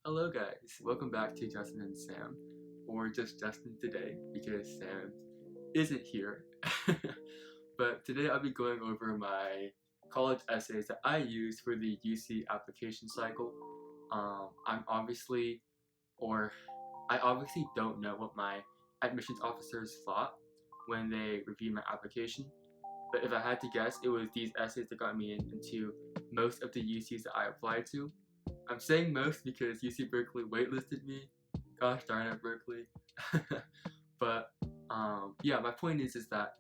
Hello guys, welcome back to Justin and Sam, or just Justin today because Sam isn't here. But today I'll be going over my college essays that I used for the UC application cycle. I'm obviously, or I obviously don't know what my admissions officers thought when they reviewed my application, but if I had to guess, it was these essays that got me into most of the UCs that I applied to. I'm saying most because UC Berkeley waitlisted me. Gosh darn it, Berkeley. But yeah, my point is that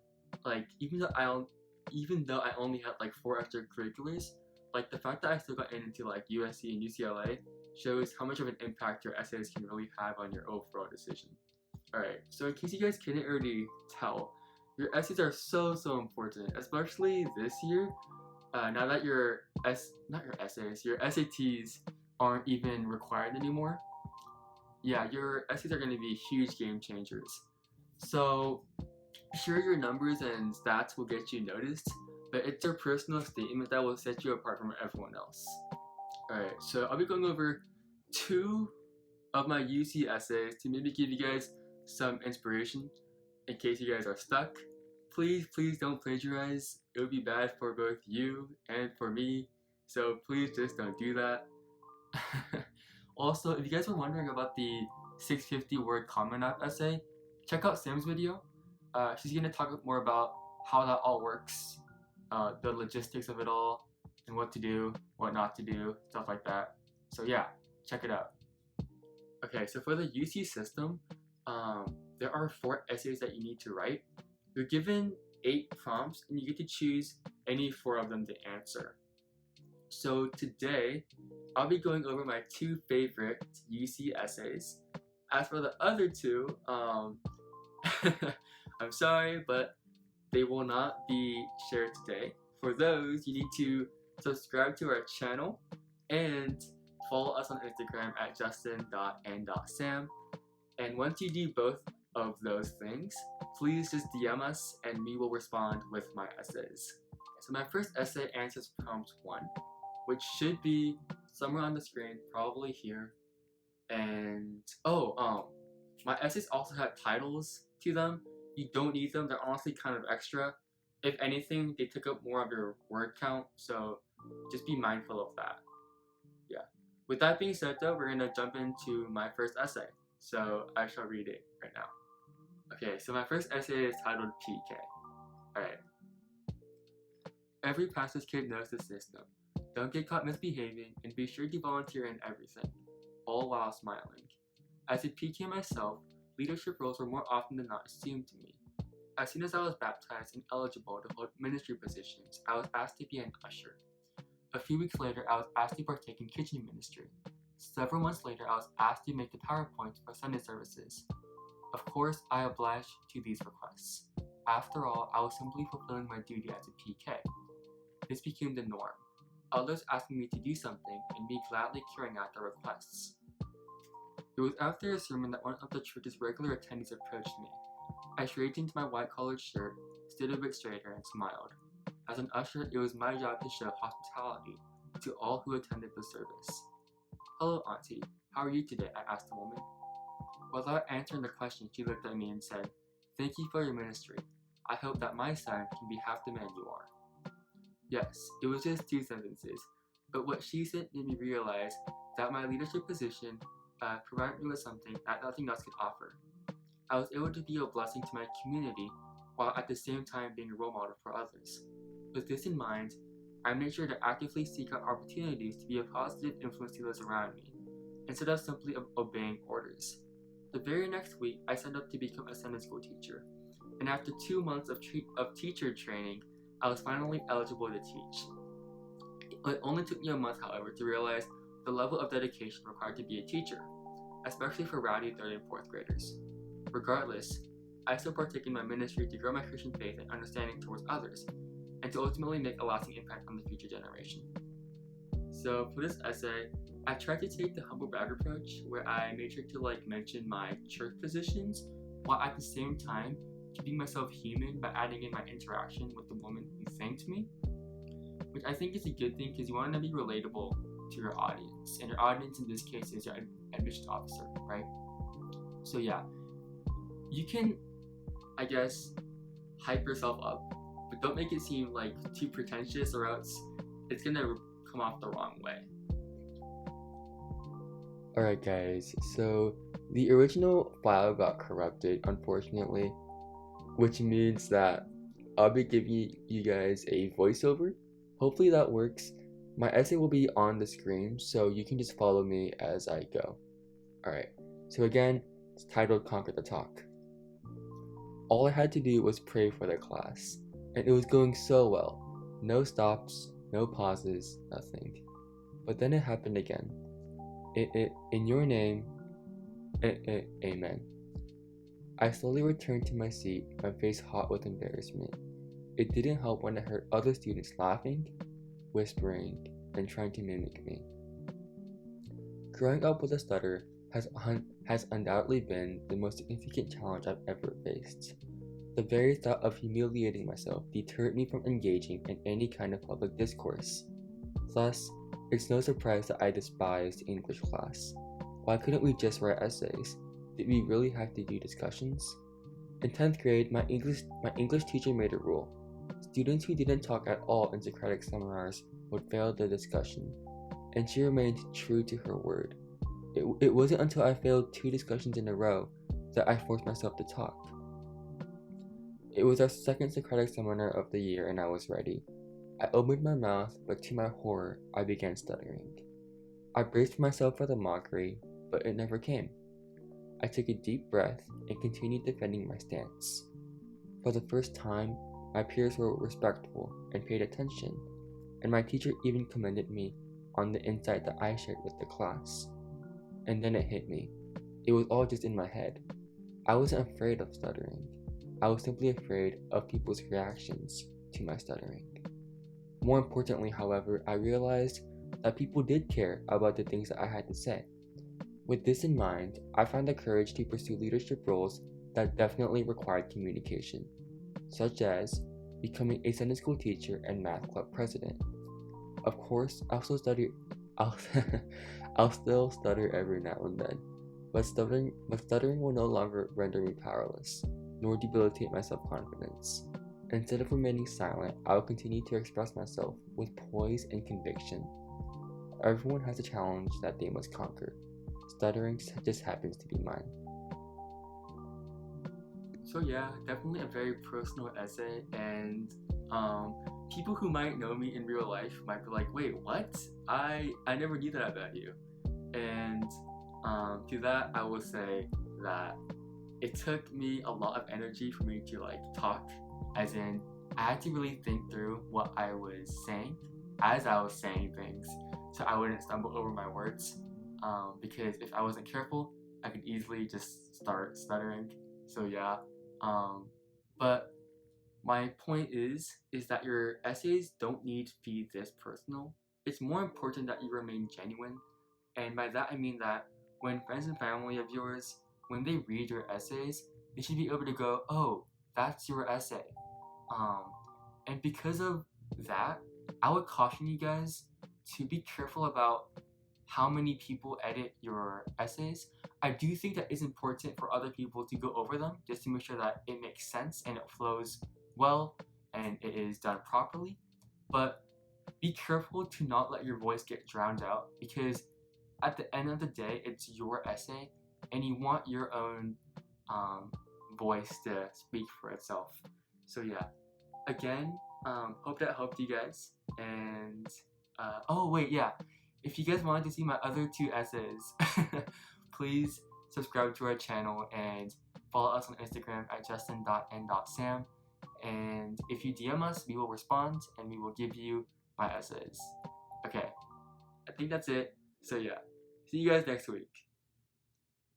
like even though I only had like 4 extracurriculars, like the fact that I still got into like USC and UCLA shows how much of an impact your essays can really have on your overall decision. Alright, so in case you guys couldn't already tell, your essays are so important, especially this year. Now that not your essays, your SATs aren't even required anymore. Yeah, your essays are going to be huge game changers. So, sure, your numbers and stats will get you noticed, but it's your personal statement that will set you apart from everyone else. Alright, so I'll be going over 2 of my UC essays to maybe give you guys some inspiration in case you guys are stuck. Please don't plagiarize. It would be bad for both you and for me, so please just don't do that. Also, if you guys were wondering about the 650 word Common App essay, check out Sam's video. She's gonna talk more about how that all works, the logistics of it all, and what to do, what not to do, stuff like that. So yeah, check it out. Okay, so for the UC system, there are 4 essays that you need to write. You're given 8 prompts and you get to choose any 4 of them to answer. So today, I'll be going over my 2 favorite UC essays. As for the other 2, I'm sorry, but they will not be shared today. For those, you need to subscribe to our channel and follow us on Instagram at justin.n.sam. And once you do both of those things, please just DM us and we will respond with my essays. So my first essay answers prompt 1, which should be somewhere on the screen, probably here. And my essays also have titles to them. You don't need them, they're honestly kind of extra. If anything, they took up more of your word count, so just be mindful of that. Yeah. With that being said though, we're gonna jump into my first essay. So I shall read it right now. Okay, so my first essay is titled PK. Alright. Every pastor's kid knows the system. Don't get caught misbehaving and be sure to volunteer in everything, all while smiling. As a PK myself, leadership roles were more often than not assumed to me. As soon as I was baptized and eligible to hold ministry positions, I was asked to be an usher. A few weeks later, I was asked to partake in kitchen ministry. Several months later, I was asked to make the PowerPoints for Sunday services. Of course, I obliged to these requests. After all, I was simply fulfilling my duty as a PK. This became the norm, others asking me to do something and me gladly carrying out their requests. It was after a sermon that one of the church's regular attendees approached me. I straightened into my white collared shirt, stood a bit straighter, and smiled. As an usher, it was my job to show hospitality to all who attended the service. "Hello, Auntie. How are you today?" I asked the woman. Without answering the question, she looked at me and said, "Thank you for your ministry. I hope that my son can be half the man you are." Yes, it was just 2 sentences, but what she said made me realize that my leadership position provided me with something that nothing else could offer. I was able to be a blessing to my community while at the same time being a role model for others. With this in mind, I made sure to actively seek out opportunities to be a positive influence to those around me, instead of simply obeying orders. The very next week, I signed up to become a Sunday school teacher, and after 2 months of teacher training, I was finally eligible to teach. It only took me a month, however, to realize the level of dedication required to be a teacher, especially for rowdy 3rd and 4th graders. Regardless, I still partake in my ministry to grow my Christian faith and understanding towards others, and to ultimately make a lasting impact on the future generation. So for this essay, I tried to take the humble brag approach, where I made sure to mention my church positions, while at the same time keeping myself human by adding in my interaction with the woman who thanked me, which I think is a good thing because you want to be relatable to your audience, and your audience in this case is your admissions officer, right? So yeah, you can, I guess, hype yourself up, but don't make it seem like too pretentious, or else it's gonna come off the wrong way. Alright guys, so the original file got corrupted, unfortunately, which means that I'll be giving you guys a voiceover. Hopefully that works. My essay will be on the screen, so you can just follow me as I go. Alright, so again, it's titled Conquer the Talk. All I had to do was pray for the class, and it was going so well. No stops, no pauses, nothing. But then it happened again. In your name, amen. I slowly returned to my seat, my face hot with embarrassment. It didn't help when I heard other students laughing, whispering, and trying to mimic me. Growing up with a stutter has undoubtedly been the most significant challenge I've ever faced. The very thought of humiliating myself deterred me from engaging in any kind of public discourse. Thus, it's no surprise that I despised English class. Why couldn't we just write essays? Did we really have to do discussions? In 10th grade, my English teacher made a rule. Students who didn't talk at all in Socratic seminars would fail the discussion, and she remained true to her word. It wasn't until I failed 2 discussions in a row that I forced myself to talk. It was our second Socratic seminar of the year, and I was ready. I opened my mouth, but to my horror, I began stuttering. I braced myself for the mockery, but it never came. I took a deep breath and continued defending my stance. For the first time, my peers were respectful and paid attention, and my teacher even commended me on the insight that I shared with the class. And then it hit me. It was all just in my head. I wasn't afraid of stuttering. I was simply afraid of people's reactions to my stuttering. More importantly, however, I realized that people did care about the things that I had to say. With this in mind, I found the courage to pursue leadership roles that definitely required communication, such as becoming a Sunday school teacher and math club president. Of course, I'll still stutter every now and then, but stuttering will no longer render me powerless, nor debilitate my self-confidence. Instead of remaining silent, I will continue to express myself with poise and conviction. Everyone has a challenge that they must conquer. Stuttering just happens to be mine. So yeah, definitely a very personal essay, and people who might know me in real life might be like, wait, what? I never knew that about you. And to that, I will say that it took me a lot of energy for me to like talk, as in I had to really think through what I was saying as I was saying things, so I wouldn't stumble over my words, because if I wasn't careful, I could easily just start stuttering. So yeah, but my point is that your essays don't need to be this personal. It's more important that you remain genuine, and by that I mean that when friends and family of yours, when they read your essays, they should be able to go, oh, that's your essay. And because of that, I would caution you guys to be careful about how many people edit your essays. I do think that it's important for other people to go over them just to make sure that it makes sense and it flows well and it is done properly. But be careful to not let your voice get drowned out, because at the end of the day, it's your essay and you want your own voice to speak for itself. So yeah, again, hope that helped you guys. And oh wait, yeah, if you guys wanted to see my other 2 essays, please subscribe to our channel and follow us on Instagram at justin.n.sam. And if you DM us, we will respond and we will give you my essays. Okay, I think that's it. So yeah, see you guys next week.